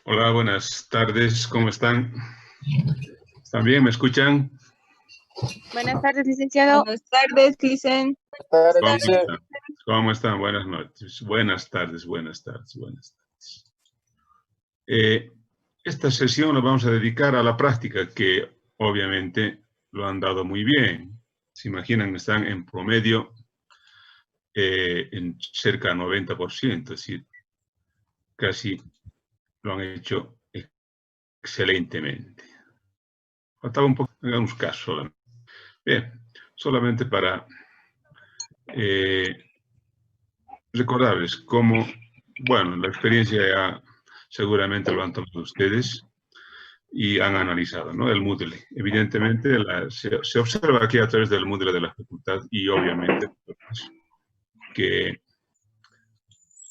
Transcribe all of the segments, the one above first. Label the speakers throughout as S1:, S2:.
S1: Hola, buenas tardes, ¿cómo están? ¿Están bien? ¿Me escuchan?
S2: Buenas tardes, licenciado.
S3: Buenas tardes, Licen.
S1: ¿Cómo están? ¿Cómo están? Buenas noches. Buenas tardes, buenas tardes, buenas tardes. Esta sesión la vamos a dedicar a la práctica, que obviamente lo han dado muy bien. Se imaginan que están en promedio en cerca del 90%, es decir, casi lo han hecho excelentemente. Faltaba un poco, en algunos casos solamente. Bien, solamente para recordarles cómo, bueno, la experiencia ya seguramente lo han tomado ustedes y han analizado, ¿no? El Moodle. Evidentemente se observa aquí a través del Moodle de la facultad y obviamente que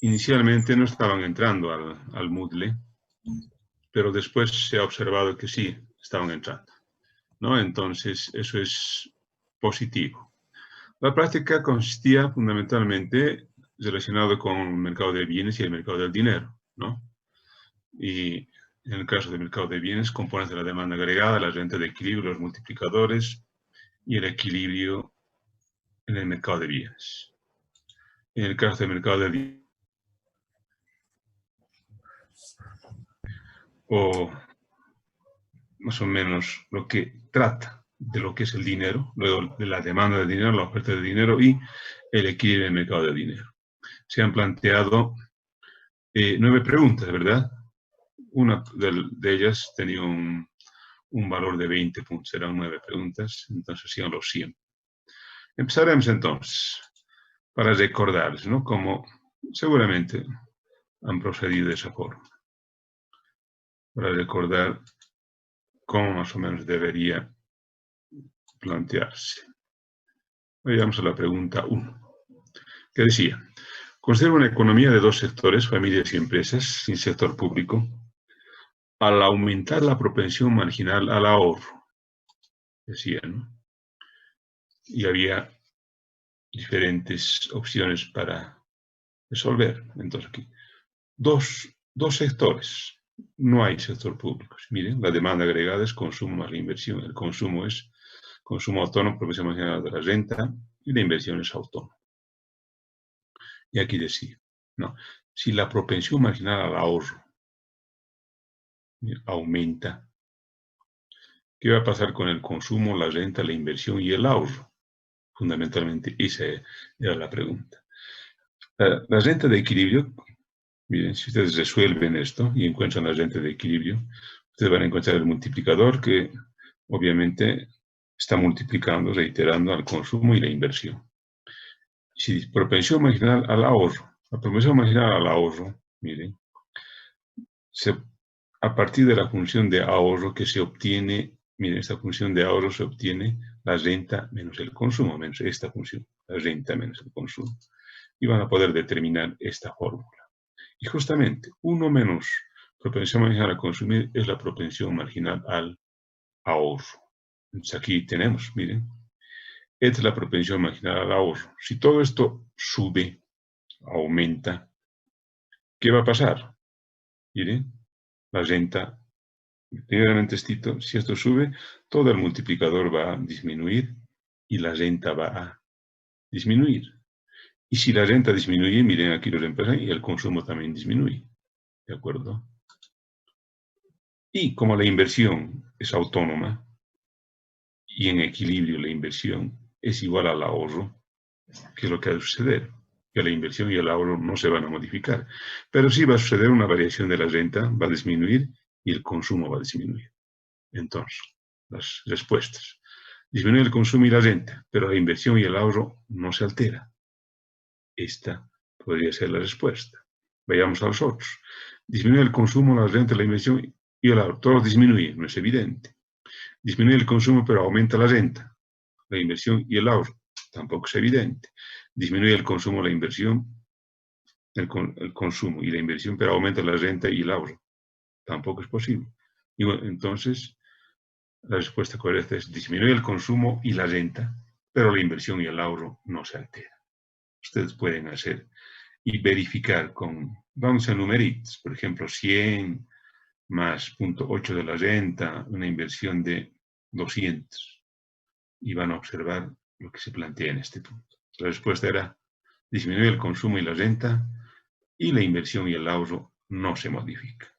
S1: inicialmente no estaban entrando al Moodle, pero después se ha observado que sí estaban entrando, ¿no? Entonces, eso es positivo. La práctica consistía fundamentalmente relacionado con el mercado de bienes y el mercado del dinero, ¿no? Y en el caso del mercado de bienes, componentes de la demanda agregada, la renta de equilibrio, los multiplicadores y el equilibrio en el mercado de bienes. En el caso del mercado de bienes, o más o menos lo que trata de lo que es el dinero, luego de la demanda de dinero, la oferta de dinero y el equilibrio en el mercado de dinero. Se han planteado 9 preguntas, ¿verdad? Una de ellas tenía un valor de 20 puntos, eran 9 preguntas, entonces siguen los 100. Empezaremos entonces, para recordarles, ¿no? Como seguramente han procedido de esa forma. Para recordar cómo más o menos debería plantearse. Vayamos a la pregunta 1, que decía: considera una economía de 2 sectores, familias y empresas, sin sector público, al aumentar la propensión marginal al ahorro. Decía, ¿no? Y había diferentes opciones para resolver. Entonces aquí, dos sectores. No hay sector público. Miren, la demanda agregada es consumo más la inversión. El consumo es consumo autónomo, propensión marginal de la renta, y la inversión es autónoma. Y aquí decía, no, si la propensión marginal al ahorro aumenta, ¿qué va a pasar con el consumo, la renta, la inversión y el ahorro? Fundamentalmente esa era la pregunta. La renta de equilibrio, miren, si ustedes resuelven esto y encuentran la renta de equilibrio, ustedes van a encontrar el multiplicador que obviamente está multiplicando, reiterando al consumo y la inversión. Si propensión marginal al ahorro, la propensión marginal al ahorro, miren, a partir de la función de ahorro que se obtiene, miren, esta función de ahorro se obtiene la renta menos el consumo, menos esta función, la renta menos el consumo. Y van a poder determinar esta fórmula. Y justamente, 1 menos propensión marginal a consumir es la propensión marginal al ahorro. Entonces aquí tenemos, miren, esta es la propensión marginal al ahorro. Si todo esto sube, aumenta, ¿qué va a pasar? Miren, la renta, primeramente si esto sube, todo el multiplicador va a disminuir y la renta va a disminuir. Y si la renta disminuye, miren aquí lo reemplazan y el consumo también disminuye. ¿De acuerdo? Y como la inversión es autónoma y en equilibrio la inversión es igual al ahorro, ¿qué es lo que va a suceder? Que la inversión y el ahorro no se van a modificar. Pero sí va a suceder una variación de la renta, va a disminuir y el consumo va a disminuir. Entonces, las respuestas. Disminuye el consumo y la renta, pero la inversión y el ahorro no se altera. Esta podría ser la respuesta. Vayamos a los otros. Disminuye el consumo, la renta, la inversión y el ahorro. Todo disminuye, no es evidente. Disminuye el consumo, pero aumenta la renta, la inversión y el ahorro. Tampoco es evidente. Disminuye el consumo, la inversión, el consumo y la inversión, pero aumenta la renta y el ahorro. Tampoco es posible. Y bueno, entonces, la respuesta correcta es: disminuye el consumo y la renta, pero la inversión y el ahorro no se alteran. Ustedes pueden hacer y verificar con vamos a numeritos, por ejemplo, 100 más 0.8 de la renta, una inversión de 200. Y van a observar lo que se plantea en este punto. La respuesta era disminuir el consumo y la renta, y la inversión y el ahorro no se modifica.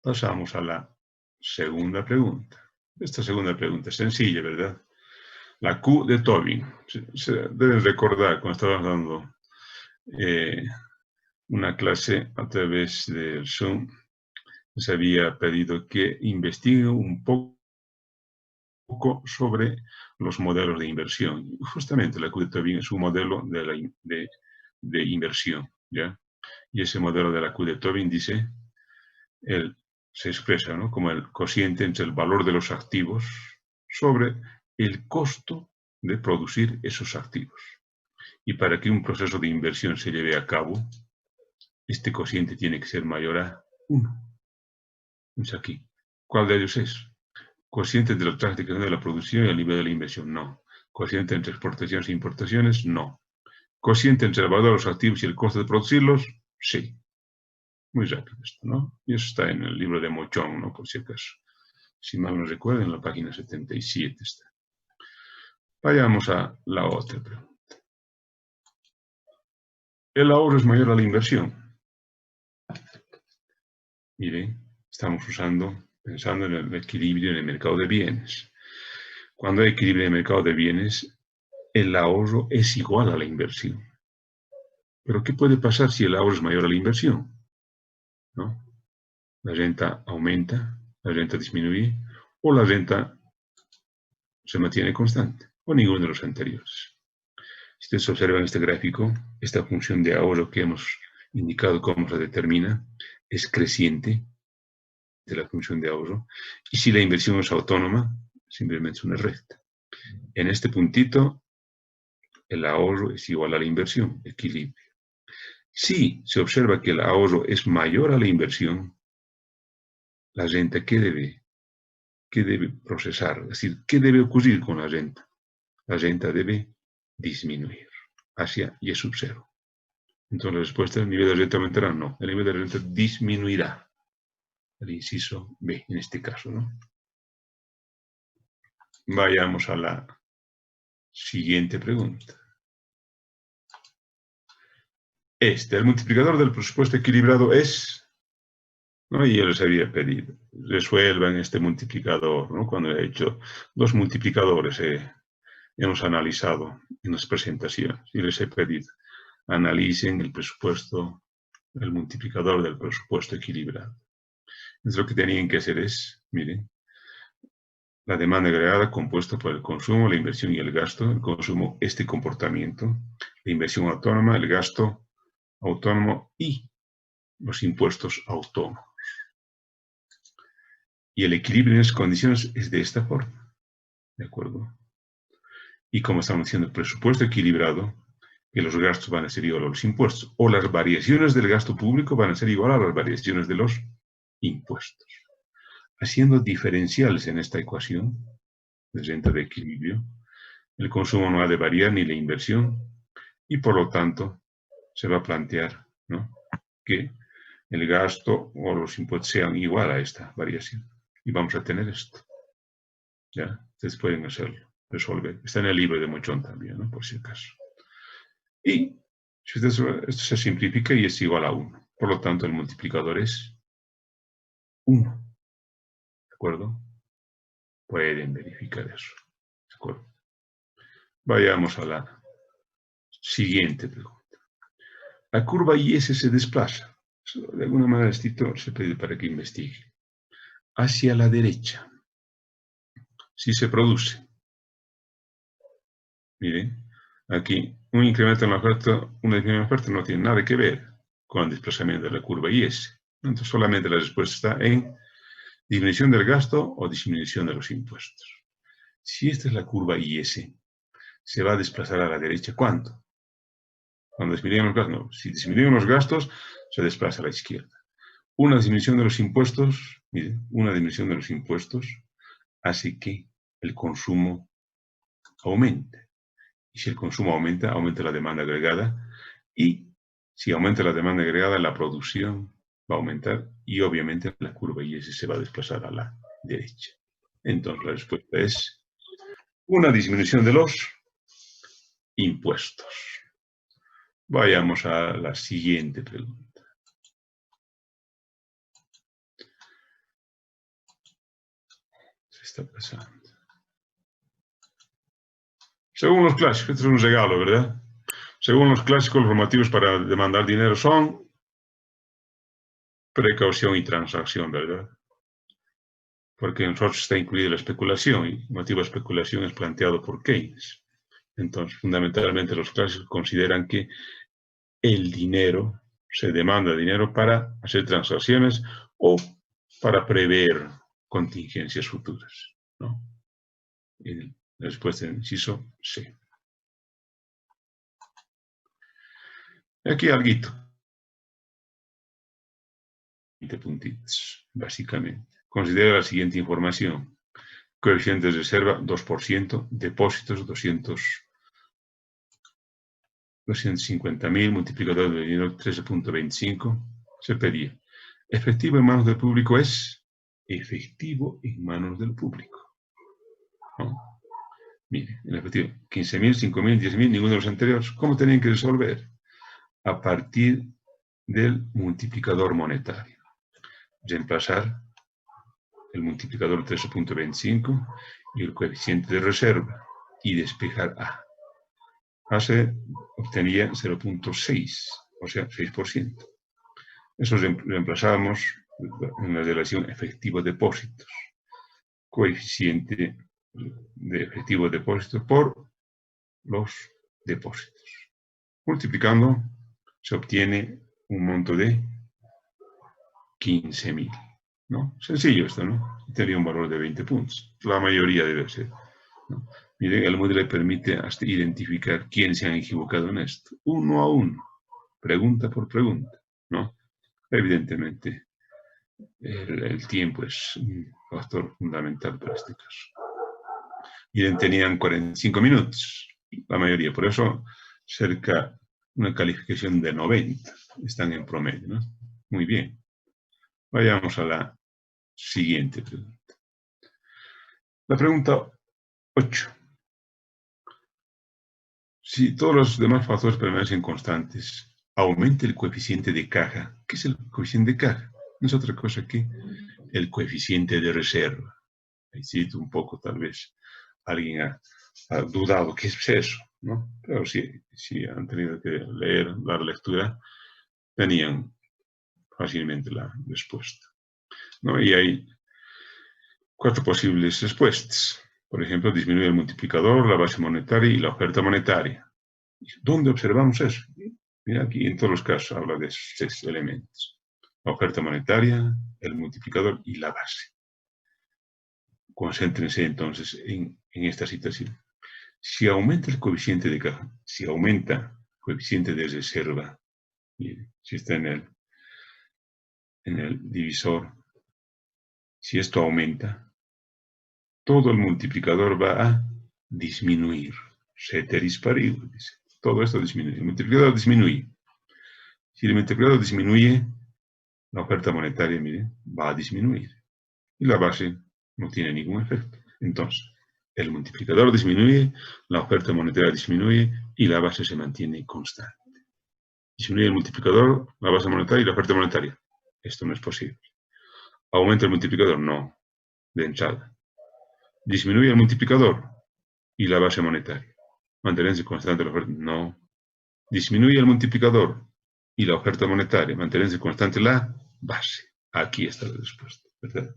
S1: Pasamos a la segunda pregunta. Esta segunda pregunta es sencilla, ¿verdad? La Q de Tobin. Se deben recordar cuando estábamos dando una clase a través del Zoom, se había pedido que investigue un poco sobre los modelos de inversión. Justamente la Q de Tobin es un modelo de inversión, ¿ya? Y ese modelo de la Q de Tobin dice, se expresa, ¿no?, como el cociente entre el valor de los activos sobre el costo de producir esos activos. Y para que un proceso de inversión se lleve a cabo, este cociente tiene que ser mayor a 1. Entonces aquí, ¿cuál de ellos es? Cociente entre la transacción de la producción y el nivel de la inversión, no. Cociente entre exportaciones e importaciones, no. Cociente entre el valor de los activos y el costo de producirlos, sí. Muy rápido esto, ¿no? Y eso está en el libro de Mochón, ¿no? Por si acaso. Si mal no recuerdo, en la página 77 está. Vayamos a la otra pregunta. ¿El ahorro es mayor a la inversión? Miren, estamos pensando en el equilibrio en el mercado de bienes. Cuando hay equilibrio en el mercado de bienes, el ahorro es igual a la inversión. Pero ¿qué puede pasar si el ahorro es mayor a la inversión? ¿No? La renta aumenta, la renta disminuye, o la renta se mantiene constante, o ninguno de los anteriores. Si ustedes observan este gráfico, esta función de ahorro que hemos indicado cómo se determina, es creciente de la función de ahorro, y si la inversión es autónoma, simplemente es una recta. En este puntito, el ahorro es igual a la inversión, equilibrio. Si se observa que el ahorro es mayor a la inversión, la renta, ¿qué debe procesar? Es decir, ¿qué debe ocurrir con la renta? La renta debe disminuir hacia y es sub 0. Entonces la respuesta, ¿el nivel de renta aumentará? No, el nivel de renta disminuirá. El inciso B, en este caso, ¿no? Vayamos a la siguiente pregunta. El multiplicador del presupuesto equilibrado es, ¿no? Y yo les había pedido, resuelvan este multiplicador, ¿no? Cuando he hecho 2 multiplicadores, hemos analizado en las presentaciones y les he pedido, analicen el presupuesto, el multiplicador del presupuesto equilibrado. Entonces lo que tenían que hacer es, miren, la demanda agregada compuesta por el consumo, la inversión y el gasto. El consumo, este comportamiento. La inversión autónoma, el gasto autónomo y los impuestos autónomos. Y el equilibrio en esas condiciones es de esta forma. ¿De acuerdo? Y como estamos diciendo, el presupuesto equilibrado, que los gastos van a ser igual a los impuestos, o las variaciones del gasto público van a ser igual a las variaciones de los impuestos. Haciendo diferenciales en esta ecuación de renta de equilibrio, el consumo no ha de variar ni la inversión, y por lo tanto se va a plantear, ¿no?, que el gasto o los impuestos sean igual a esta variación. Y vamos a tener esto. ¿Ya? Ustedes pueden hacerlo, resolver. Está en el libro de Mochón también, ¿no?, por si acaso. Y si esto se simplifica y es igual a 1. Por lo tanto, el multiplicador es 1. ¿De acuerdo? Pueden verificar eso. ¿De acuerdo? Vayamos a la siguiente pregunta. La curva IS se desplaza. De alguna manera, esto se pide para que investigue. Hacia la derecha. Si se produce. Miren, aquí un incremento en la oferta, una disminución en la oferta no tiene nada que ver con el desplazamiento de la curva IS. Entonces, solamente la respuesta está en disminución del gasto o disminución de los impuestos. Si esta es la curva IS, se va a desplazar a la derecha. ¿Cuánto? Cuando disminuyen los gastos, no. Si disminuyen los gastos, se desplaza a la izquierda. Una disminución de los impuestos, miren, una disminución de los impuestos hace que el consumo aumente. Y si el consumo aumenta, aumenta la demanda agregada y Si aumenta la demanda agregada, la producción va a aumentar y obviamente la curva Y se va a desplazar a la derecha. Entonces la respuesta es una disminución de los impuestos. Vayamos a la siguiente pregunta. Se está pasando. Según los clásicos, esto es un regalo, ¿verdad? Según los clásicos, los motivos para demandar dinero son precaución y transacción, ¿verdad? Porque en nosotros está incluida la especulación y el motivo de especulación es planteado por Keynes. Entonces, fundamentalmente los clásicos consideran que el dinero, se demanda dinero para hacer transacciones o para prever contingencias futuras, ¿no? Y la respuesta del inciso C. Aquí alguito. 20 puntitos, básicamente. Considera la siguiente información. Coeficientes de reserva 2%, depósitos 250.000, multiplicador de dinero 13.25. Se pedía. Efectivo en manos del público es efectivo en manos del público, ¿no? Mire, en efectivo, 15.000, 5.000, 10.000, ninguno de los anteriores. ¿Cómo tenían que resolver? A partir del multiplicador monetario. Reemplazar el multiplicador 13.25 y el coeficiente de reserva y despejar A. A se obtenía 0.6, o sea, 6%. Eso reemplazamos en la relación efectivo-depósitos. Coeficiente de efectivo-depósitos por los depósitos. Multiplicando se obtiene un monto de 15.000. ¿No? Sencillo esto, ¿no? Tenía un valor de 20 puntos. La mayoría debe ser, ¿no? Miren, el modelo le permite hasta identificar quiénes se han equivocado en esto. Uno a uno. Pregunta por pregunta, ¿no? Evidentemente, el tiempo es un factor fundamental para este caso. Miren, tenían 45 minutos, la mayoría. Por eso, cerca una calificación de 90. Están en promedio, ¿no? Muy bien. Vayamos a la siguiente pregunta. La pregunta 8. Si todos los demás factores permanecen constantes, aumenta el coeficiente de caja. ¿Qué es el coeficiente de caja? No es otra cosa que el coeficiente de reserva. Ahí cito un poco, tal vez alguien ha dudado qué es eso, ¿no? Pero si han tenido que leer la lectura, tenían fácilmente la respuesta, ¿no? Y hay 4 posibles respuestas. Por ejemplo, disminuye el multiplicador, la base monetaria y la oferta monetaria. ¿Dónde observamos eso? Mira, aquí en todos los casos habla de esos 6 elementos. La oferta monetaria, el multiplicador y la base. Concéntrense entonces en esta situación. Si aumenta el coeficiente de caja, si aumenta el coeficiente de reserva, mire, si está en el divisor, si esto aumenta, todo el multiplicador va a disminuir. Ceteris paribus, dice. Todo esto disminuye. El multiplicador disminuye. Si el multiplicador disminuye, la oferta monetaria, mire, va a disminuir. Y la base no tiene ningún efecto. Entonces, el multiplicador disminuye, la oferta monetaria disminuye y la base se mantiene constante. Disminuye el multiplicador, la base monetaria y la oferta monetaria. Esto no es posible. ¿Aumenta el multiplicador? No, de entrada. Disminuye el multiplicador y la base monetaria. ¿Mantenerse constante la oferta? No. Disminuye el multiplicador y la oferta monetaria. ¿Mantenerse constante la base? Aquí está la respuesta, ¿verdad?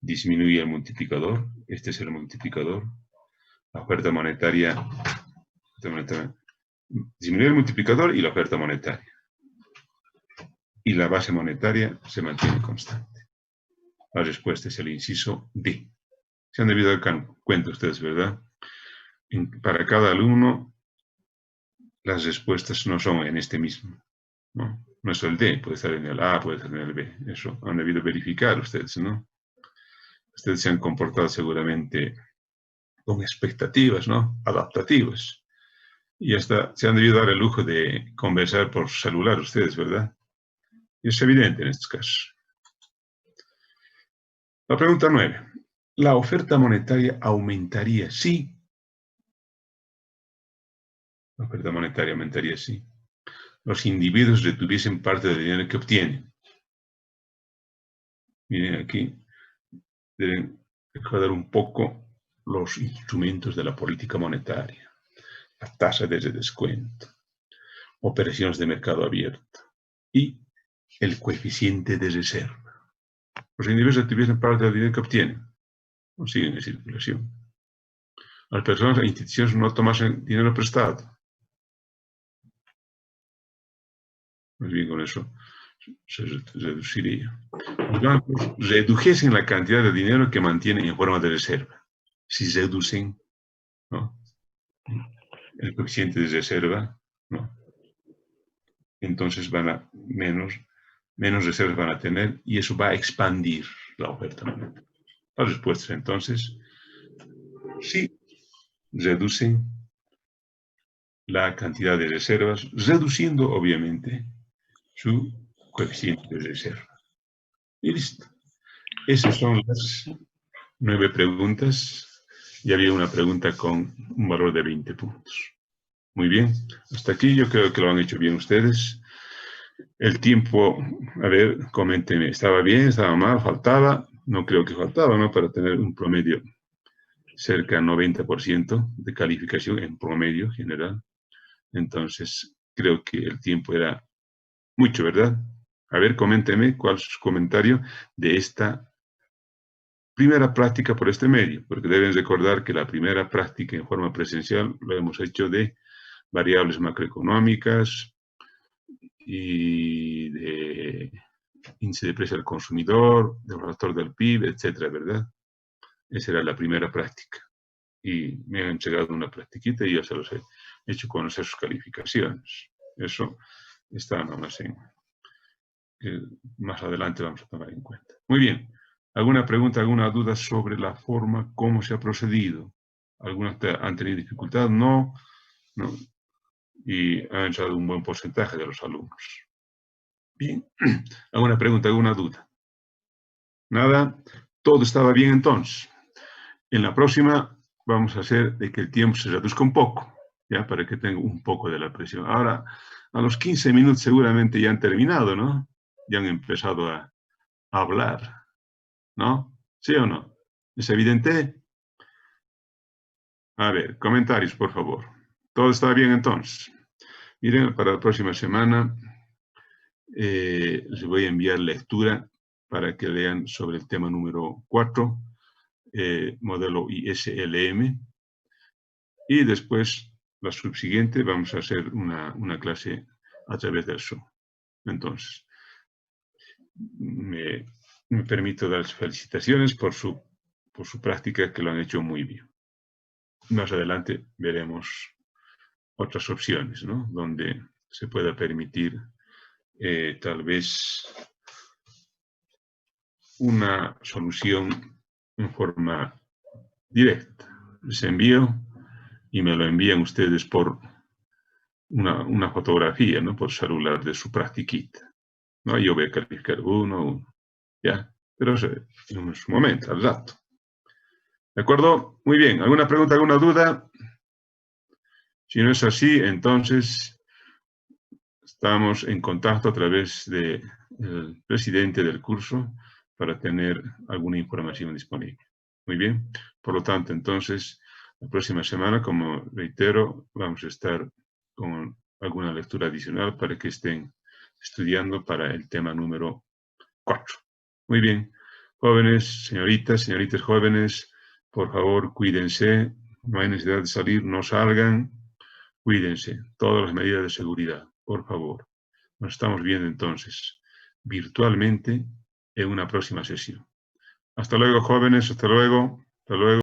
S1: Disminuye el multiplicador. Este es el multiplicador. La oferta monetaria. Disminuye el multiplicador y la oferta monetaria. Y la base monetaria se mantiene constante. La respuesta es el inciso D. Se han debido dar cuenta ustedes, ¿verdad? Para cada alumno, las respuestas no son en este mismo, ¿no? No es el D, puede estar en el A, puede estar en el B. Eso han debido verificar ustedes, ¿no? Ustedes se han comportado seguramente con expectativas, ¿no? Adaptativas. Y hasta se han debido dar el lujo de conversar por celular ustedes, ¿verdad? Y es evidente en estos casos. La pregunta 9. ¿La oferta monetaria aumentaría? Sí. La oferta monetaria aumentaría, sí. Los individuos retuviesen parte del dinero que obtienen. Miren aquí, deben recordar un poco los instrumentos de la política monetaria. La tasa de descuento, operaciones de mercado abierto y el coeficiente de reserva. Los individuos retuviesen parte del dinero que obtienen, o siguen en circulación. Las personas e instituciones no tomasen dinero prestado. Más bien con eso se reduciría. Los bancos redujesen la cantidad de dinero que mantienen en forma de reserva. Si reducen, ¿no?, el coeficiente de reserva, ¿no?, entonces van a menos reservas van a tener y eso va a expandir la oferta monetaria. Las respuestas entonces, sí, reducen la cantidad de reservas, reduciendo obviamente su coeficiente de reserva. Y listo. Esas son las 9 preguntas. Y había una pregunta con un valor de 20 puntos. Muy bien. Hasta aquí yo creo que lo han hecho bien ustedes. El tiempo, a ver, coméntenme, ¿estaba bien, estaba mal, faltaba? No creo que faltaba, ¿no? Para tener un promedio cerca del 90% de calificación en promedio general. Entonces, creo que el tiempo era mucho, ¿verdad? A ver, coméntenme cuál es su comentario de esta primera práctica por este medio, porque deben recordar que la primera práctica en forma presencial lo hemos hecho de variables macroeconómicas y de índice de precio al consumidor, del factor del PIB, etcétera, ¿verdad? Esa era la primera práctica. Y me han entregado una practiquita y yo se los he hecho conocer sus calificaciones. Eso está nomás en que más adelante vamos a tomar en cuenta. Muy bien. ¿Alguna pregunta, alguna duda sobre la forma, cómo se ha procedido? ¿Algunos han tenido dificultad? No. No. Y han entrado un buen porcentaje de los alumnos. Bien. ¿Alguna pregunta, alguna duda? Nada. Todo estaba bien entonces. En la próxima vamos a hacer de que el tiempo se reduzca un poco, ya, para que tenga un poco de la presión. Ahora, a los 15 minutos seguramente ya han terminado, ¿no? Ya han empezado a hablar, ¿no? ¿Sí o no? ¿Es evidente? A ver, comentarios, por favor. ¿Todo está bien entonces? Miren, para la próxima semana les voy a enviar lectura para que lean sobre el tema número 4, modelo ISLM. Y después, la subsiguiente, vamos a hacer una clase a través del Zoom. Entonces, me permito dar felicitaciones por su práctica, que lo han hecho muy bien. Más adelante veremos otras opciones, ¿no?, donde se pueda permitir tal vez una solución en forma directa. Les envío y me lo envían ustedes por una fotografía, ¿no?, por celular de su practiquita, ¿no? Yo voy a calificar uno, ya, pero en su momento, al rato. ¿De acuerdo? Muy bien. ¿Alguna pregunta, alguna duda? Si no es así, entonces estamos en contacto a través del presidente del curso para tener alguna información disponible. Muy bien. Por lo tanto, entonces, la próxima semana, como reitero, vamos a estar con alguna lectura adicional para que estén estudiando para el tema número 4. Muy bien. Jóvenes, señoritas jóvenes, por favor, cuídense. No hay necesidad de salir, no salgan. Cuídense. Todas las medidas de seguridad, por favor. Nos estamos viendo entonces virtualmente en una próxima sesión. Hasta luego, jóvenes. Hasta luego. Hasta luego.